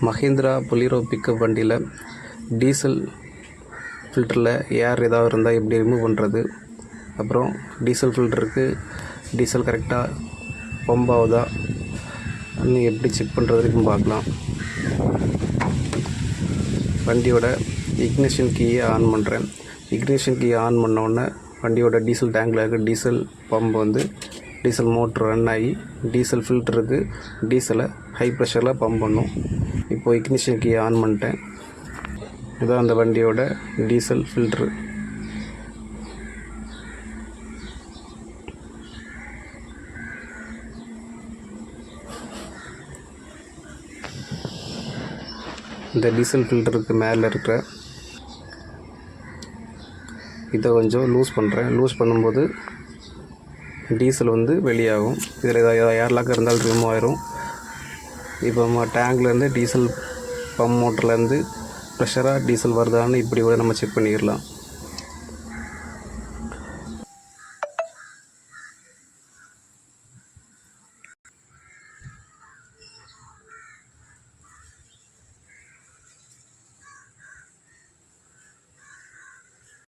Mahindra Bolero pickup வண்டியில் diesel ஃபில்டரில் ஏர் ஏதாவது இருந்தால் எப்படி ரிமூவ் பண்ணுறது, அப்புறம் டீசல் ஃபில்டருக்கு டீசல் கரெக்டாக பம்ப் ஆகுதா இன்னும் எப்படி செக் பண்ணுறது வரைக்கும் பார்க்கலாம். வண்டியோட இக்னிஷன் கீயை ஆன் பண்ணுறேன். இக்னிஷன் கீயை ஆன் பண்ணோடனே வண்டியோட டீசல் டேங்கில் இருக்க diesel pump diesel motor run ஆகி டீசல் ஃபில்டருக்கு டீசலை ஹை ப்ரெஷரில் பம்ப் பண்ணும். இப்போது இக்னிஷன் கீயை ஆன் பண்ணிட்டேன். இதுதான் அந்த வண்டியோட டீசல் ஃபில்ட்ரு. இந்த டீசல் ஃபில்டருக்கு மேலே இருக்கிற இதை கொஞ்சம் லூஸ் பண்ணுறேன். லூஸ் பண்ணும்போது டீசல் வெளியாகும். இதில் ஏதாவது ஏர்லாக் இருந்தாலும் ரிமூவ் ஆயிரும். இப்போ நம்ம டேங்க்லேருந்து டீசல் பம்ப் மோட்டர்லேருந்து ப்ரெஷராக டீசல் வருதான்னு இப்படி கூட நம்ம செக் பண்ணிடலாம்.